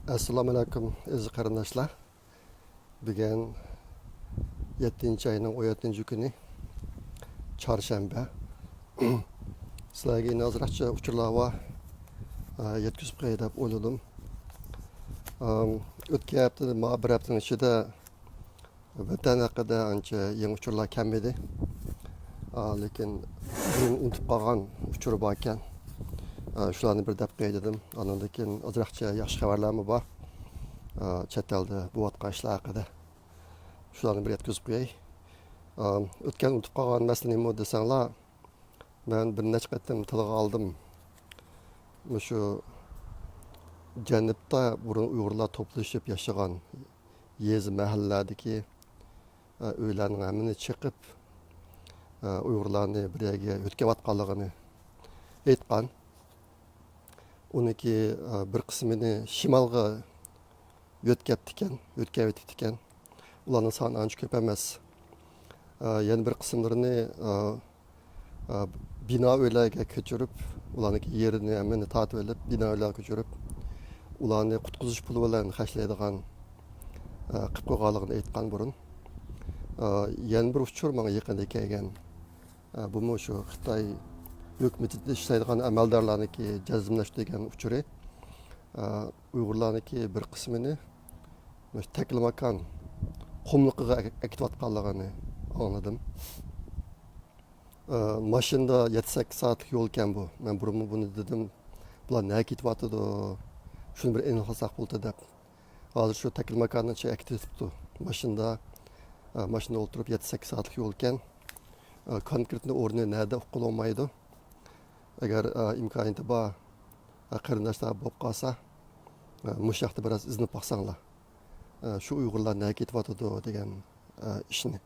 Assalomu alaykum aziz qarindoshlar. Bugun 7-oyning 17-kuni chorshanba. Sizlarga ozroqcha uchurlar yetkazib qo'yay deb o'yladim. O'tgan haftada bir haftaning ichida vatan haqida ancha yangi uchurlar kam edi. Lekin unutib qolgan uchur bor ekan. Shularni bir deb qo'yay dedim. Ondan keyin ozroqcha yaxshi xabarlarmi bor. Chet elda bo'layotgan ishlar haqida shularni bir yetkazib qo'yay. O'tgan unutib qolgan masala nima desanglar, men bir necha qatim tilga oldim. Shu janubda burun uyg'urlar to'plashib yashagan yezi mahallalardagi uylarning hammani chiqib uyg'urlarni bir yerga yo'tkayotganligini aytgan. Uniki bir qismini shimolga yo'tkayotdi ekan. Ularning soni ancha ko'p emas. Yana bir qismlarini bino uylarga ko'chirib, ularning yerini hammani tortib olib, bino uylarga ko'chirib, ularni qutqizish puli bilan xashlaydigan qilib qo'yganligini aytgan burun. Yana bir uchur menga yaqinda kelgan. Bu shu Xitoy hukumatida ishlaydigan amaldorlarniki jazmlash degan uchuri. Uyg'urlarniki bir qismini taklimakan qumliqiga akitayotganligini anladim. Mashinada 7-8 soatlik yo'l ekan bu. Men burun buni dedim, bular nega ketyapti? Shuni bir aniqlasak bo'ldi deb. Hozir shu taklimakanni akitibdi. Mashinada o'tirib 7-8 soatlik yo'l ekan. Konkretni o'rni nerda uqilolmaydi. Agar imkoniyati bor qarindoshlar bo'lib qolsa, mush yoqda biroz izinib boqsanglar. Shu uyg'urlar nega ketyapti degan ishni.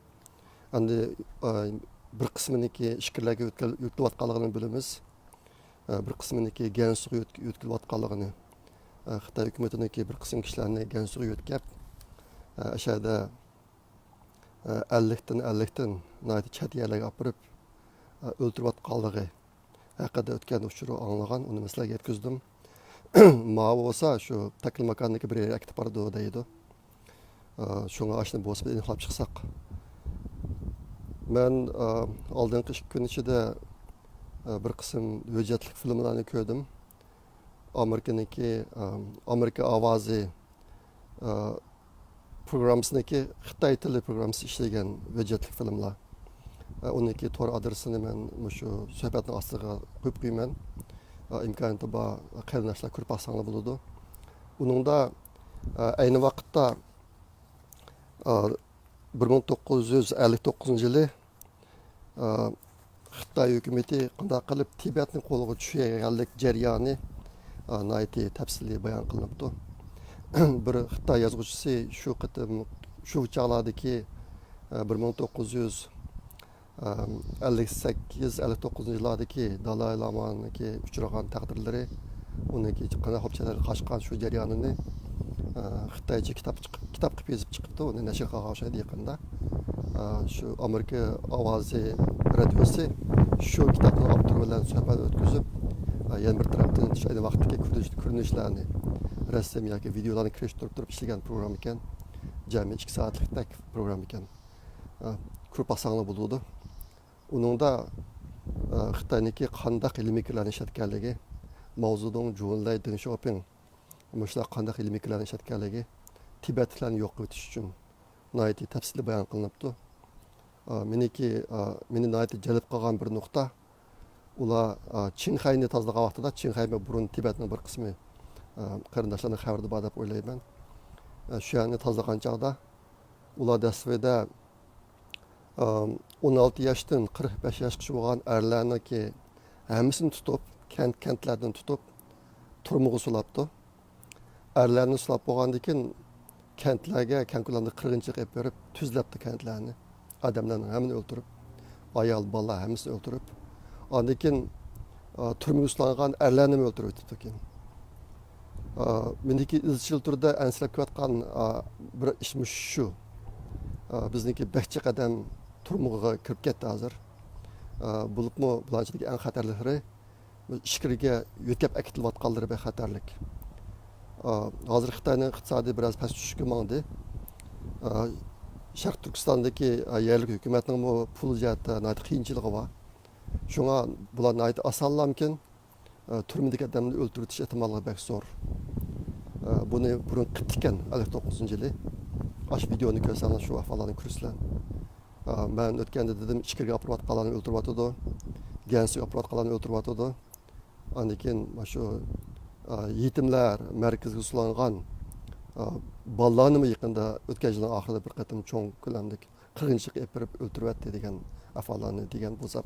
Endi bir qisminiki ishkirlarga yo'tkilayotganligini bilamiz. Bir qisminiki Gansuga yo'tkilayotganligini. Xitoy hukumatiniki bir qism kishilarni Gansuga yo'tkab, o'shada 50dan nayt chat yerlarga olib borib o'ltirayotganligi haqida o'tgan uchurni anglagan, uni sizlarga yetkazdim. Ma'lum bo'lsa shu taklimakanniki bir yerga akitib bordi deydi. Shunga ashni bo'lsa aniqlab chiqsak. Men oldingi 2 kun ichida bir qism hujjatli filmlarni ko'rdim. Amerika ovozi programmasiniki Xitoy tili programmasi ishlagan hujjatli filmlar. Uniki tor adresini men shu suhbatning ostiga qo'yib qo'yman. İmkaniyati bor qarindoshlar ko'rib olsanglar bo'ladi. Uningda ayni vaqtda 1959-yili Xitoy hukumati qanday qilib Tibetni qo'lga tushirganlik jarayoni nihoyatda tafsiliy bayon qilinibdi. Bir Xitoy yozuvchisi shu chog'lardagi 1958-59 yillardagi Dalay Lama'niki uchragan taqdirlari, uniki qanday hopchalarga qochgan shu jarayonini Xitoycha kitob qilib yozib chiqibdi. Uni nashr qilgan o'shaydi yaqinda. Shu Amerika ovozi radiosi shu kitobni avtori bilan suhbat o'tkazib, yana bir tarafdan ayni vaqtdagi ko'rinishlarni, rasm yoki videolarni kirishtirib turib ishlagan program ekan. Jami 2 soatlik program ekan. Ko'rib olsanglar bo'ladi. Uningda Xitoyniki qanday ilmiy kirlarni ishlatganligi, Mavzudong Junlay Deng Xiaoping mushlar qanday ilmiy kirlarni ishlatganligi, Tibetliklarni yo'q qilish uchun nihoyatda tafsiliy bayon qilinibdi. Meni nihoyatda jalb qilgan bir nuqta, ular Qinghayni tozalagan vaqtida, Qinghayga burun Tibetning bir qismi qarindoshlarning xabarida bor deb o'ylayman. Shu yerni tozalagan chog'da ular dasvida 16 yoshdan 45 yoshgacha bo'lgan erlarniki hammasini tutib, kentlardan tutib turmuga sulabdi. Erlarni sulab bo'lgandan keyin kentlarga kankularni qirg'inchi qilib berib, tuzlabdi kentlarni. Odamlarni hammani o'ldirib, ayol, bola hammasini o'ldirib, ondan keyin turmuga sulangan erlarni o'ldirib o'tibdi keyin. Meniki izchil turda anslab kelayotgan bir ish shu. Bizniki 5 qadam turmuga kirib ketdi hozir. Bo'libmi bularchidagi eng xatarlilari ishkirga yo'tkab akitilayotganlari bexatarlik. hozir Xitoyning iqtisodiy biroz past tushishga mangdi. Sharq Turkistondagi yerlik hukumatning pul jihatda qiyinchiligi bor. Shunga bular osonlamkin turmadagi odamni o'ldiritish ehtimolligi bak zo'r. Buni burun qittikan 59-yili. Ash videoni ko'rsanglar shu ahvollarni ko'rsizlar. Ben o'tganda dedim ichkariga olib borayotganlarni o'ldiryotdi. Gansiga olib borayotganlarni o'ldiryotdi. Ondan keyin shu yetimlar markaziga sulangan bolalarni yaqinda o'tgan yilning oxirida bir qatim cho'ng ko'lamdagi qirg'inchilik olib berib o'ldiryapti degan ahvollarni degan bo'lsa,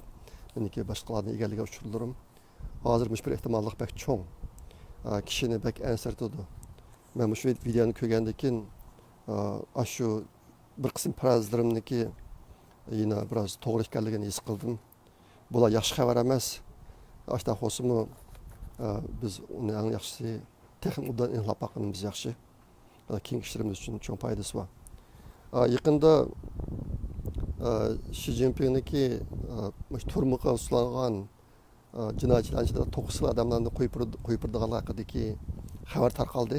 meniki boshqalarni egalliga uchurlarim. Hozir bir ehtimollik bak cho'ng kishini bak ansirtdi. Men shu videoni ko'rgandan keyin shu bir qism farazlarimniki yine biraz to'g'ri ekanligini his qildim. Bular yaxshi xabar emas. Ashta xosimi biz uni eng yaxshisi texnik udan inlab bakmamız yaxshi. Keng ishlarimiz uchun cho'ng foydasi bor. Yaqinda Xi Jinpingniki turmuqqa ulangan jinoyatchilar ichida 9 odamlarni qo'yib berganlar haqidagi xabar tarqaldi.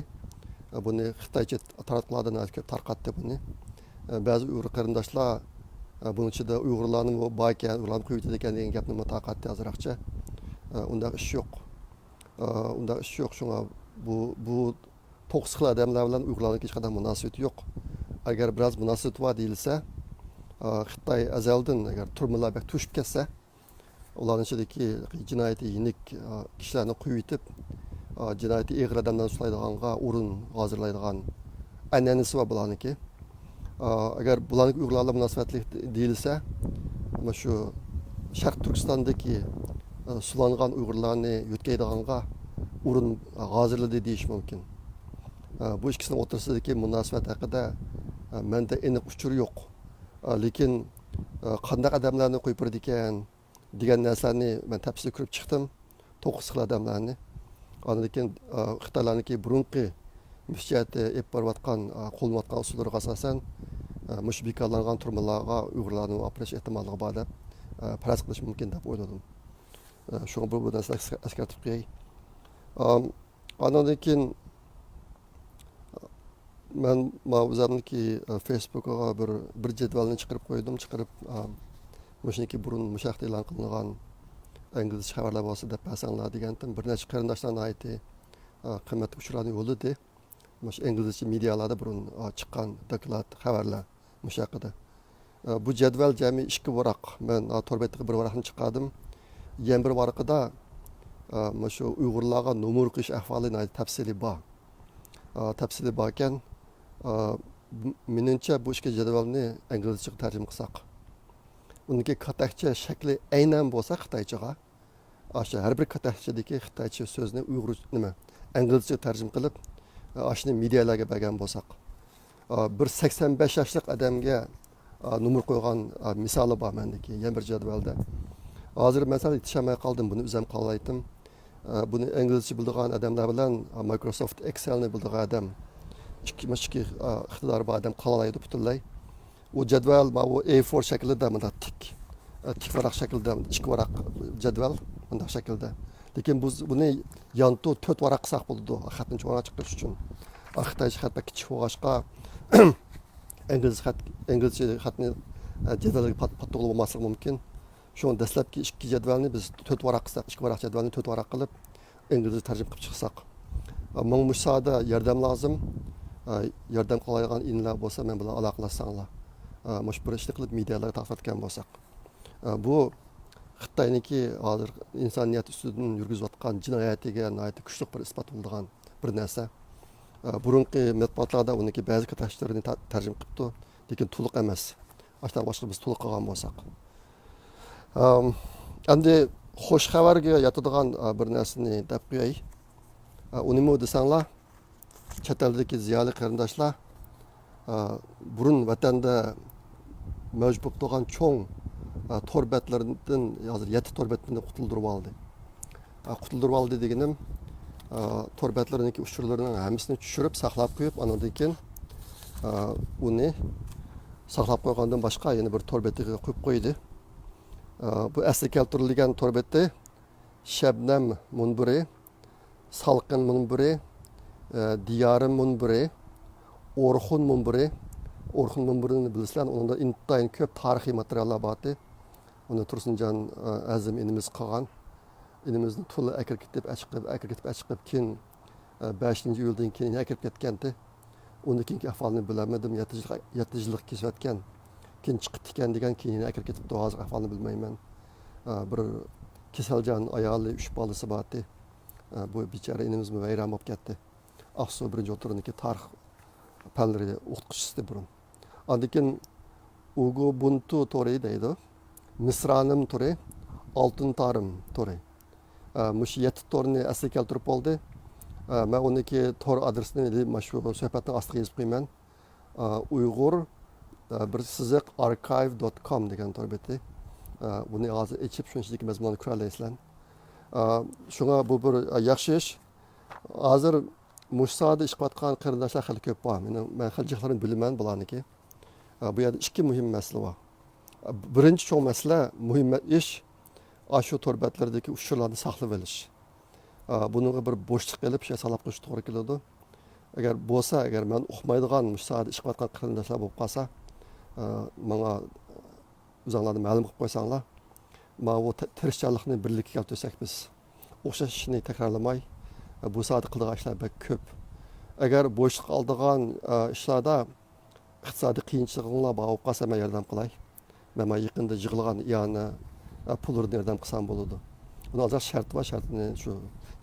Buni Xitoycha tarqatmalardan ko'p tarqatdi buni. Ba'zi Uyg'ur qarindoshlar bunun içinde Uygurlarning bor ekan, ularni qo'yib ekan degan gapni mutaqatdi azroqcha. Unda ish yo'q. Unda ish yo'q. Shunga bu to'qsiq odamlar bilan Uygurlarning hech qanday munosabati yo'q. Agar biroz munosabat bor deyilsa, Xitoy azaldan agar turmalar bak tushib ketsa, ularning ichidagi jinoyati yenik kishilarni qo'yib etib, jinoyati og'ir odamlarni ushlaydiganga o'rin hozirlaydigan an'anasi bor bularniki. Agar bularning Uyg'urlarga munosabatli deyilsa, ama şu Sharq Turkistondagi sulangan Uyg'urlarni yo'tkaydiganga o'rin hozirladi deyish mumkin. Bu ikkisining o'rtasidagi munosabat haqida menda aniq uchur yo'q. Lekin qanday odamlarni qo'yib berdi ekan degan narsalarni men tafsil ko'rib chiqdim. 9 xil odamlarni. Ondan keyin Xitoylarniki burunqi müsiyati ep borayotgan qo'llanayotgan usullariga asosan mush bekorlangan turmalarga Uyg'urlarni operash ehtimolligi bor deb faraz qilish mumkin deb o'yladim. Shunga bu narsalarni eskartib qo'yay. Ondan keyin men o'zimniki Facebook'ga bir jadvalni chiqarib qo'ydim. Chiqarib mushniki burun mushaqda e'lon qilingan ingliz xabarlar bo'lsa deb pasanglar degandim. Bir necha qarindoshlarni aytdi. Qimmat uchurlarni yo'lladi. Mush İngilizce medialarda burun chiqqan doklad xabarlar mushaqida. Bu jadval jami 2 varaq. Men torbetga bir varaqni chiqardim. Yana bir varaqida shu Uyg'urlarga nomer qish ahvolini tafsili bor. Tafsili bor ekan, menimcha bu ikki jadvalni inglizchaga tarjima qilsak. Uniki katakcha shakli aynan bo'lsa Xitoychaga, o'sha har bir katakchadagi Xitoycha so'zni Uyg'ur nima, inglizchaga tarjima qilib ashni medialarga bergan bo'lsak, bir 85 yoshlik odamga nomer qo'ygan misoli bor mendagi yana bir jadvalda. Hozir masalan yetishmay qoldim, buni o'zim qo'llaydim. Buni inglizcha biladigan odamlar bilan Microsoft Excel'ni biladigan odam, ikki iqtidori bor odam qo'llaydi butunlay. O jadval bu A4 shaklida bunda tik varaq shaklida, 2 varaq jadval bunday shaklda. Lekin buni yanto 4 varaq qilsak bo'ladi, xatni cho'nga chiqarish uchun. Xitoycha xat kichik bo'lg'ashqa inglizcha xatni jadvalga patto'g'li bo'lmasligi mumkin. Şu dastlabki 2 jadvalni biz 4 varaq qilsak, 2 varaq jadvalni 4 varaq qilib inglizcha tarjima qilib chiqsak. Menga mushada yordam lozim. Yordam qo'laydigan inlar bo'lsa, men bilan aloqalashsanglar. Mush bir ishni qilib medialarga taqdim bo'lsak. Bu Xitoyniki hozir insoniyat ustidan yurgizayotgan jinoyatiga kuchli bir isbot bo'lgan bir narsa. Burunqi matbuotlarda uniki ba'zi katashlarini tarjima qilibdi, lekin to'liq emas. Ashta boshqa biz to'liq qilgan bo'lsak. Endi xo'sh xabarga yotadigan bir narsani deb qo'yay. Unimi desanglar, chet eldagi ziyoli qarindoshlar burun vatanda mavjud bo'lib turgan cho'ng torbetlaridan hozir 7 torbetni qutuldirib oldi. Qutuldirib oldi deganim torbetlarniki uchurlarining hammasini tushirib saqlab qo'yib, andan keyin uni saqlab qo'ygandan boshqa yana bir torbetiga qo'yib qo'ydi. Bu asli keltirilgan torbeti Shabnam munbiri, Salqin munbiri, Diyarım munbiri, Orxun munbiri. Orxun munbirini bilsizlar, onda intayın köp tarixiy materiallar bor. Onu Tursunjon Azim inimiz qilgan. İnimizni to'la akirib ketib, keyin 5-iyuldan keyin akirib ketgandi. Undan keyingi ahvolini bilmadim. 7 yillik kesayotgan. Keyin chiqib ekan degan keyin akirib ketibdi. Hozir ahvolini bilmayman. Bir kasaljon ayoli 3 bolasi bor. Bu bechora inimiz vayron bo'lib ketdi. Aqsu birinchi o'tiriniki tarix fanlari o'qituvchisi burun. Ondan keyin Ubuntu tori deydi. Misranim tori, Oltin Tarım tori. Mush 7 torni asli keltirib bo'ldi. Men uniki tor adresini mashhur suhbatning ostiga yozib qo'yaman. Uyg'ur bir siziq archive.com degan tor beti. Buni hozir ichib shunchalik mazmunni ko'ra olasizlar. Shunga bu bir yaxshi ish. Hozir mushsada ish qilayotgan qarindoshlar xil ko'p bor. Men xil jihatlarini bilaman bularniki. Bu yerda ikki muhim masala bor. Birinchi cho'ng masala muhim ish shu torbatlardagi uchurlarni saqlab olish. Bunga bir bo'shliq qilib shay salab qo'yish to'g'ri keladi. Agar men o'qimaydigan mushsada ish qilayotgan qarindoshlar bo'lib qolsa, menga o'zinglarni ma'lum qilib qo'ysanglar, men bu tirishchanlikni birlikka keltirsak biz o'xshash ishni takrorlamay, bu soatda qiladigan ishlar bek ko'p. Agar bo'shliq oldigan ishlarda iqtisodiy qiyinchiliklar bo'lib qolsa, men yordam qilay. Men yaqinda yig'ilgan iyani pullarni yordam qilsam bo'ladi. Buni hozir shart va shartni shu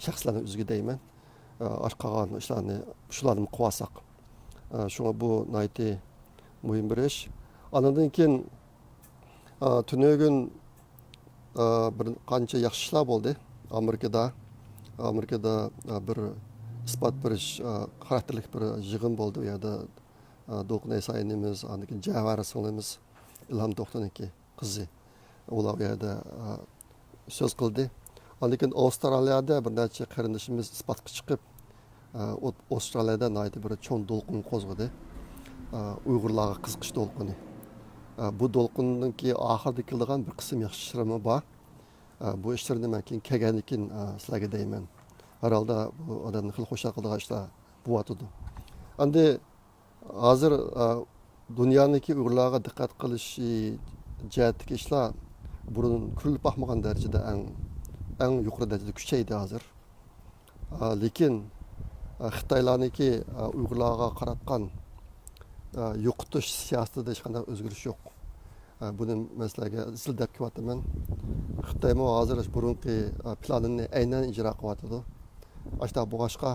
shaxslarni o'ziga deyman. Qolgan ishlarni shularni qilsak. Shunga bu nayti muhim bir ish. Andan keyin tunugun bir qancha yaxshi ishlar bo'ldi. Amerikada bir isbot berish xarakterlik bir yig'in bo'ldi. U yerda Do'qnay sayinimiz, andan keyin Javara singlimiz Ilhom To'xtaniki qizi ular yerda so'z qildi. Lekin Avstraliyada bir necha qarindoshimiz isbotga chiqib, Avstraliyada naydi bir cho'ng to'lqin qo'zg'adi. Uyg'urlarga qiziqish to'lqini. Bu to'lqinningki oxirida keladigan bir qism yaxshi ishlarmi bor. Bu ishlarni men keyin kelgandan keyin sizlarga deyman. Herhalde bu odamni xil xo'shal qiladigan ishlar bo'lyotdi. Endi hozir dunyodagi Uyg'urlarga diqqat qilish jihatdagi ishlar burun ko'rilib boqmagan darajada eng yuqori darajada kuchaydi hozir. Lekin Xitoylarniki Uyg'urlarga qaratgan yo'qotish siyosatida hech qanday o'zgarish yo'q. Buni masalaga izlab kelyapman. Xitoymi hozir burungi planini aynan ijro qilyapti. Ashta boshqa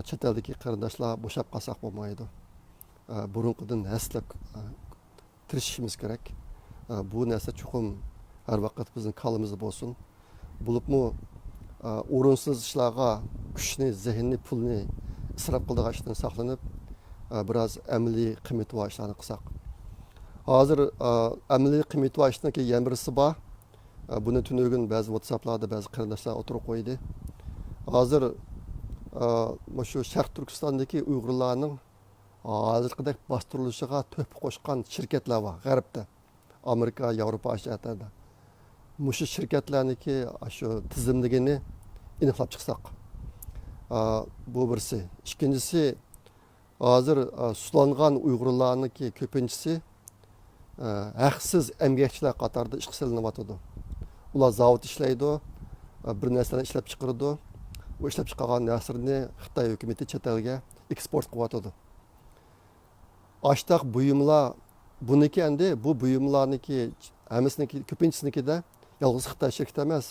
chet eldagi qarindoshlar bo'shab qolsak bo'lmaydi. Burunqidan haslab tirishishimiz kerak. Bu narsa chuqur har vaqt bizning qo'limizda bo'lsin. Bo'libmi o'rinsiz ishlarga kuchni, zehnni, pulni isrof qiladigan ishdan saqlanib, biroz amaliy qiymat va ishlarni qilsak. Hozir amaliy qiymat va ishlarga yamrisi bor. Buni tunugun ba'zi WhatsApplarda ba'zi qarindoshlar o'tirib qo'ydi. Hozir shu Sharq Turkistondagi Uyg'urlarning hozirgidek bostirilishiga to'p qo'shgan shirkatlar bor G'arbda. Amerika, Yevropa shtatlarida. Mushu shirkatlarniki shu tizimligini aniqlab chiqsak. Bu birisi. Ikkinchisi hozir sulangan Uyg'urlarniki ko'pinchisi haqsiz emgakchilar qatorida ishga solinyapti. Ular zavod ishlaydi, bir narsalarni ishlab chiqaradi. Bu ishlab chiqargan narsalarni Xitoy hukumati chet elga eksport qilyapti. Ashtaq buyumlar buniki endi bu buyumlarniki hammasiniki ko'pinchisiniki yolg'iz Xitoy shirkati emas,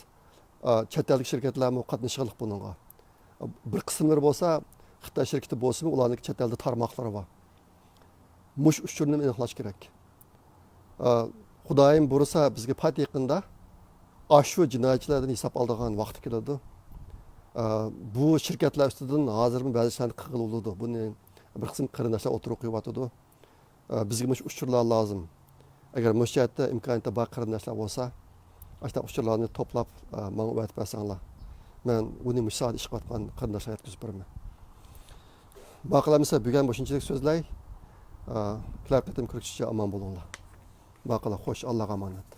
chet ellik shirkatlar ham qatnashganlik buningga. Bir qismlari bo'lsa Xitoy shirkati bo'lsa-mu, ularning chet elda tarmoqlari bor. Mush uchurni aniqlash kerak. Xudoyim bo'lsa bizga pat yaqinda shu jinoyatchilardan hisob oladigan vaqt keladi. Bu shirkatlar ustidan hozirmi ba'zi ishlarni qilib buni bir qism qarindoshlar o'tirib qo'yapti. Bizga mush uchurlar lozim. Agar mushayatda imkoniyati bor qarindoshlar bo'lsa, ashta uchurlarni to'plab menga o'tib bersanglar. Men uni mushayat ish qilayotgan qarindoshlarga yetkazib beraman. Baqalamisa bugun bu shunchalik so'zlay. Qilar qitim ko'rishga omon bo'linglar. Baqala xo'sh, Allohga omonat.